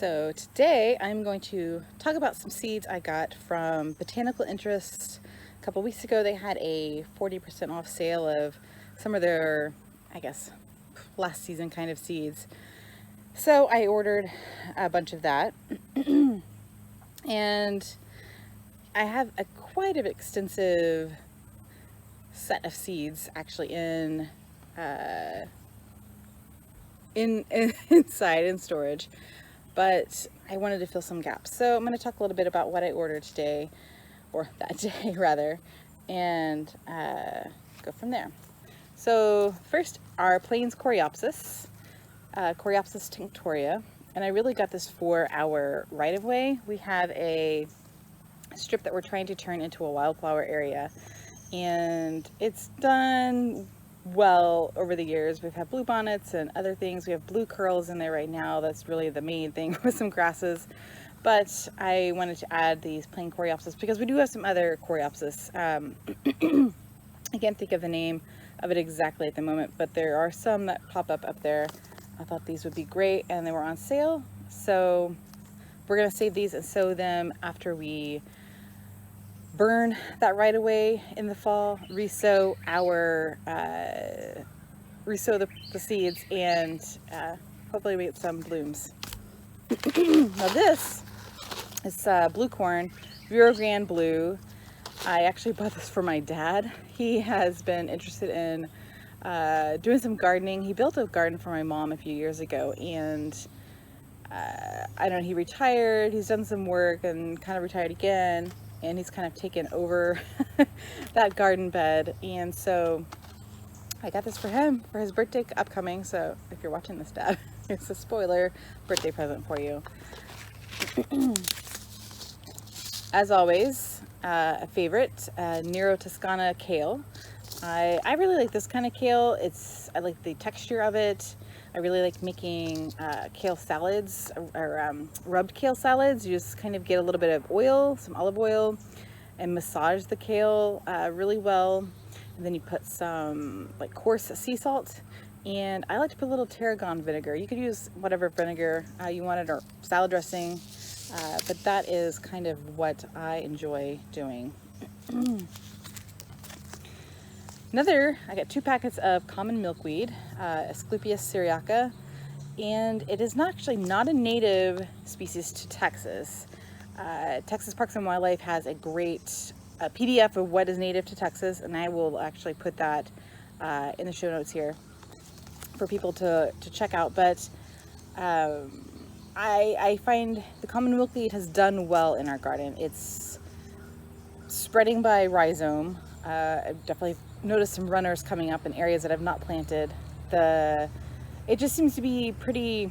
So today I'm going to talk about some seeds I got from Botanical Interest. A couple weeks ago they had a 40% off sale of some of their, I guess, last season kind of seeds. So I ordered a bunch of that and I have a quite an extensive set of seeds actually inside in storage, but I wanted to fill some gaps. So I'm going to talk a little bit about what I ordered today, or that day rather, and go from there. So first, our plains Coreopsis, Choreopsis Tinctoria, and I really got this for our right-of-way. We have a strip that we're trying to turn into a wildflower area, and it's done well over the years. We've had bluebonnets and other things. We have blue curls in there right now. That's really the main thing, with some grasses. But I wanted to add these plain Coreopsis because we do have some other Coreopsis. I can't think of the name of it exactly at the moment, but there are some that pop up there. I thought these would be great and they were on sale. So we're going to save these and sow them after we burn that right away in the fall, resow the seeds, and hopefully we get some blooms. Now this is blue corn, Rio Grande blue. I actually bought this for my dad. He has been interested in doing some gardening. He built a garden for my mom a few years ago, and I don't know, he retired, he's done some work and kind of retired again, and he's kind of taken over that garden bed. And so I got this for him for his birthday upcoming. So if you're watching this, Dad, it's a spoiler birthday present for you. As always, a favorite, Nerotoscana Kale. I really like this kind of kale. I like the texture of it. I really like making kale salads, or rubbed kale salads. You just kind of get a little bit of oil, some olive oil, and massage the kale really well. And then you put some like coarse sea salt. And I like to put a little tarragon vinegar. You could use whatever vinegar you wanted, or salad dressing. But that is kind of what I enjoy doing. I got 2 packets of common milkweed, Asclepias syriaca, and it is actually not a native species to Texas. Texas Parks and Wildlife has a great PDF of what is native to Texas, and I will actually put that in the show notes here for people to check out. But I find the common milkweed has done well in our garden. It's spreading by rhizome. I've definitely noticed some runners coming up in areas that I've not planted. It just seems to be pretty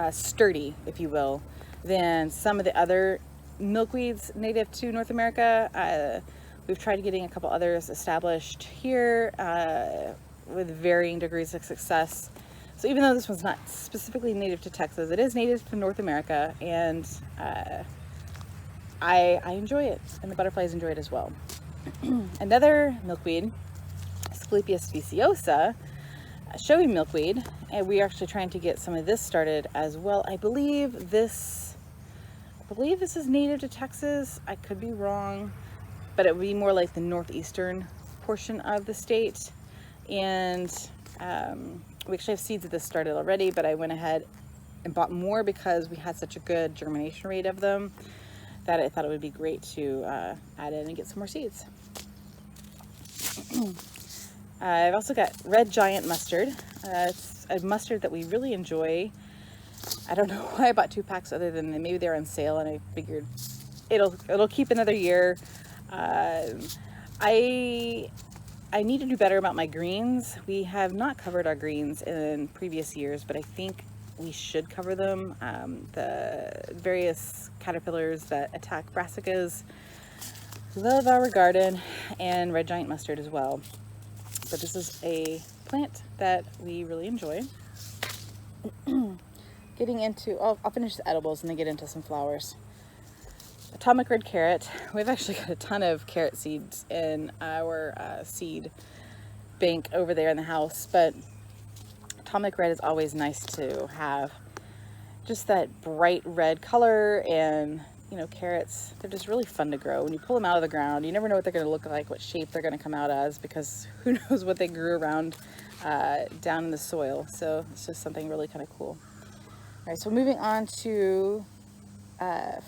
sturdy, if you will, than some of the other milkweeds native to North America. We've tried getting a couple others established here with varying degrees of success. So even though this one's not specifically native to Texas, it is native to North America, and I enjoy it, and the butterflies enjoy it as well. Another milkweed, Asclepias speciosa, Showy Milkweed, and we're actually trying to get some of this started as well. I believe this is native to Texas. I could be wrong, but it would be more like the northeastern portion of the state. And we actually have seeds of this started already, but I went ahead and bought more because we had such a good germination rate of them that I thought it would be great to add in and get some more seeds. I've also got red giant mustard. It's a mustard that we really enjoy. I don't know why I bought 2 packs, other than maybe they're on sale, and I figured it'll keep another year. I need to do better about my greens. We have not covered our greens in previous years, but I think we should cover them. The various caterpillars that attack brassicas love our garden, and red giant mustard as well. But this is a plant that we really enjoy. Getting into, I'll finish the edibles and then get into some flowers. Atomic red carrot. We've actually got a ton of carrot seeds in our seed bank over there in the house, but atomic red is always nice to have. just that bright red color. And you know, carrots, they're just really fun to grow. When you pull them out of the ground, you never know what they're going to look like, what shape they're going to come out as, because who knows what they grew around down in the soil. So it's just something really kind of cool. All right, so moving on to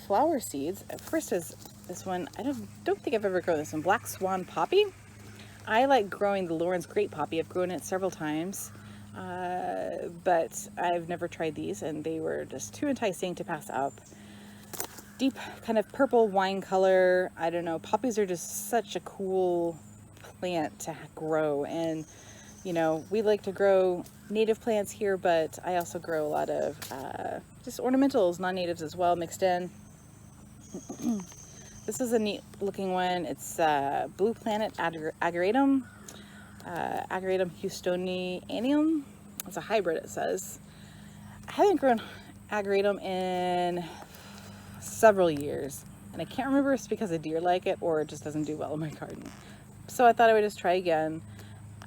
flower seeds. First is this one. I don't think I've ever grown this one, Black Swan Poppy. I like growing the Lauren's Great Poppy. I've grown it several times, but I've never tried these, and they were just too enticing to pass up. Deep kind of purple wine color. I don't know, poppies are just such a cool plant to grow. And you know, we like to grow native plants here, but I also grow a lot of just ornamentals, non-natives as well, mixed in. This is a neat looking one. It's Blue Planet Ageratum, Agaritum houstonianum. It's a hybrid, it says. I haven't grown Ageratum in several years, and I can't remember if it's because a deer like it or it just doesn't do well in my garden. So I thought I would just try again.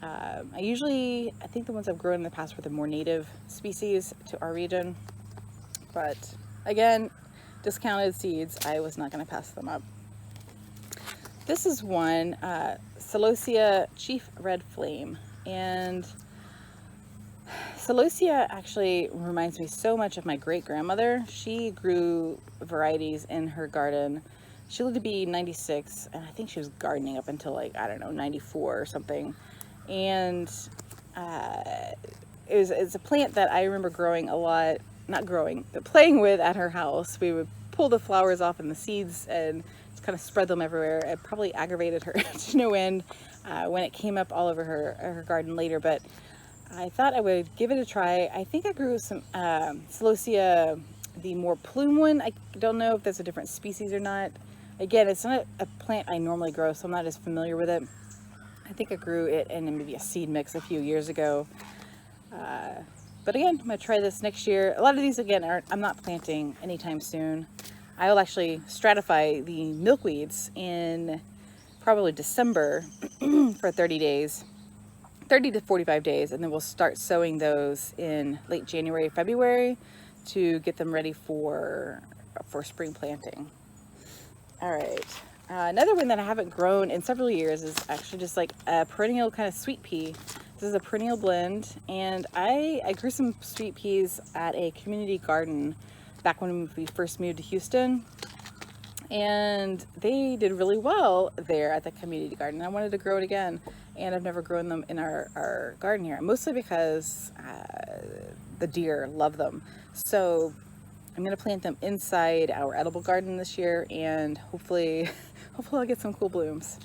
I think the ones I've grown in the past were the more native species to our region, but again, discounted seeds, I was not going to pass them up. This is one, Celosia Chief Red Flame, and Celosia actually reminds me so much of my great-grandmother. She grew varieties in her garden. She lived to be 96, and I think she was gardening up until, like, I don't know, 94 or something. And it's a plant that I remember growing a lot, not growing, but playing with at her house. We would pull the flowers off and the seeds and just kind of spread them everywhere. It probably aggravated her to no end when it came up all over her garden later, but I thought I would give it a try. I think I grew some Celosia, the more plume one. I don't know if that's a different species or not. Again, it's not a plant I normally grow, so I'm not as familiar with it. I think I grew it in maybe a seed mix a few years ago. But again, I'm going to try this next year. A lot of these, again, I'm not planting anytime soon. I will actually stratify the milkweeds in probably December for 30 days, 30 to 45 days, and then we'll start sowing those in late January, February to get them ready for spring planting. All right. Another one that I haven't grown in several years is actually just like a perennial kind of sweet pea. This is a perennial blend, and I grew some sweet peas at a community garden back when we first moved to Houston, and they did really well there at the community garden. I wanted to grow it again, and I've never grown them in our garden here, mostly because the deer love them. So I'm going to plant them inside our edible garden this year, and hopefully I'll get some cool blooms.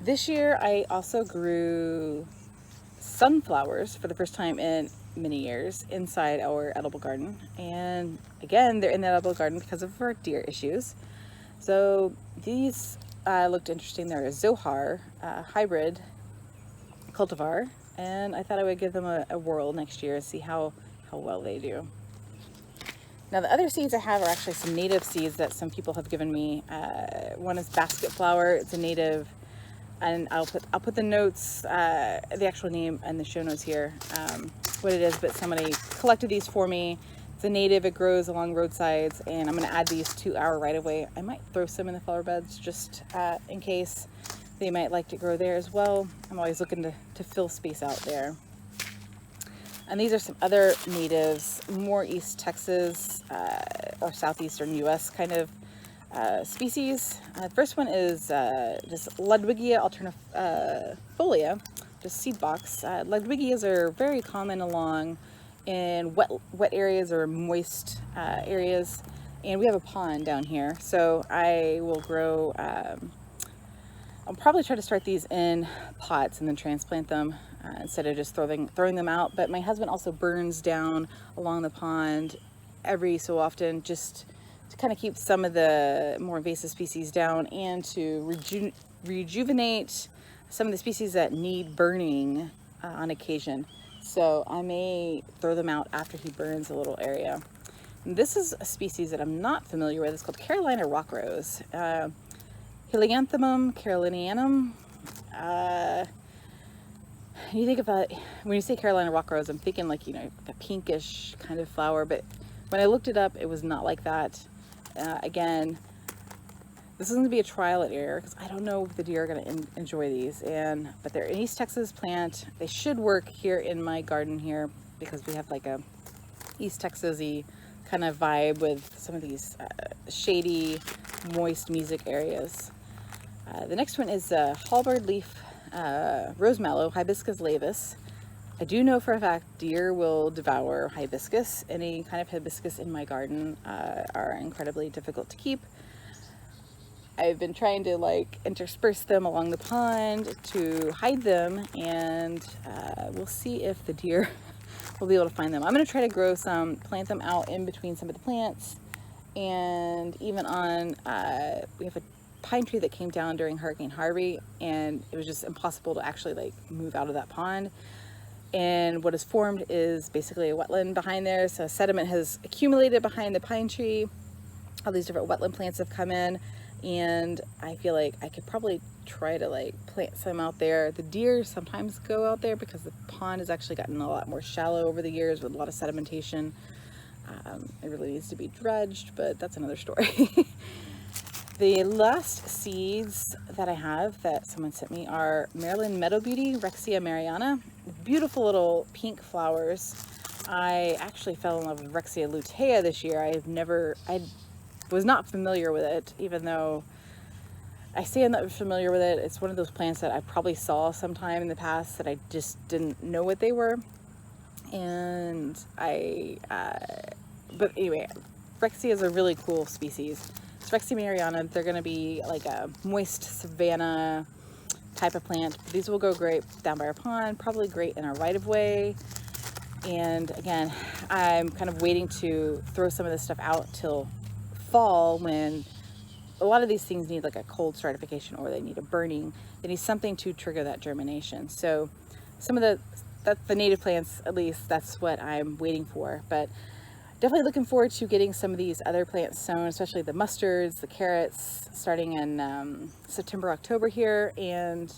This year I also grew sunflowers for the first time in many years inside our edible garden, and again, they're in the edible garden because of our deer issues. So these looked interesting. They're a Zohar hybrid cultivar, and I thought I would give them a whirl next year and see how well they do. Now the other seeds I have are actually some native seeds that some people have given me. One is basket flower. It's a native, and I'll put the notes, the actual name and the show notes here, what it is, but somebody collected these for me. It's a native, it grows along roadsides, and I'm going to add these to our right of way. I might throw some in the flower beds just in case they might like to grow there as well. I'm always looking to fill space out there. And these are some other natives, more East Texas or southeastern US kind of species. The first one is just Ludwigia Alternafolia, just seed box. Ludwigias are very common along in wet areas or moist areas, and we have a pond down here, so I will grow. I'll probably try to start these in pots and then transplant them instead of just throwing them out. But my husband also burns down along the pond every so often, just to kind of keep some of the more invasive species down and to rejuvenate some of the species that need burning on occasion. So I may throw them out after he burns a little area. And this is a species that I'm not familiar with. It's called Carolina Rockrose. Helianthemum, Carolinianum. You think about, when you say Carolina Rockrose, I'm thinking like, you know, a pinkish kind of flower, but when I looked it up, it was not like that. Again, this is going to be a trial and error because I don't know if the deer are going to enjoy these, but they're an East Texas plant. They should work here in my garden here because we have like a East Texas-y kind of vibe with some of these shady, moist music areas. The next one is Halberd-leaf rosemallow, Hibiscus Laevis. I do know for a fact deer will devour hibiscus. Any kind of hibiscus in my garden are incredibly difficult to keep. I've been trying to like intersperse them along the pond to hide them, and we'll see if the deer will be able to find them. I'm going to try to grow some, plant them out in between some of the plants, and even on, we have a pine tree that came down during Hurricane Harvey, and it was just impossible to actually like move out of that pond. And what has formed is basically a wetland behind there. So sediment has accumulated behind the pine tree. All these different wetland plants have come in, and I feel like I could probably try to like plant some out there. The deer sometimes go out there because the pond has actually gotten a lot more shallow over the years with a lot of sedimentation. It really needs to be dredged, but that's another story. The last seeds that I have that someone sent me are Maryland Meadow Beauty, Rexia mariana. Beautiful little pink flowers. I actually fell in love with Rexia lutea this year. I was not familiar with it, even though I say I'm not familiar with it. It's one of those plants that I probably saw sometime in the past that I just didn't know what they were. And but anyway, Rexia is a really cool species. It's Rexia mariana. They're going to be like a moist savanna type of plant. These will go great down by our pond, probably great in our right-of-way. And again, I'm kind of waiting to throw some of this stuff out till fall, when a lot of these things need like a cold stratification, or they need a burning. They need something to trigger that germination. So some of the native plants, at least, that's what I'm waiting for. But definitely looking forward to getting some of these other plants sown, especially the mustards, the carrots, starting in September, October here, and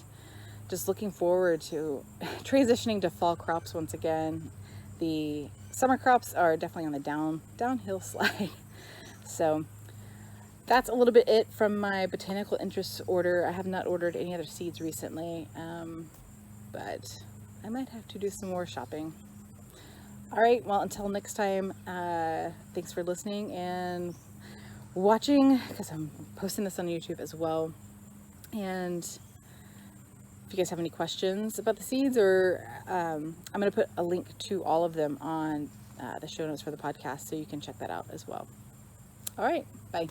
just looking forward to transitioning to fall crops once again. The summer crops are definitely on the downhill slide. So that's a little bit it from my botanical interests order. I have not ordered any other seeds recently, but I might have to do some more shopping. All right, well, until next time, thanks for listening and watching, because I'm posting this on YouTube as well. And if you guys have any questions about the seeds, or I'm going to put a link to all of them on the show notes for the podcast, so you can check that out as well. All right, bye.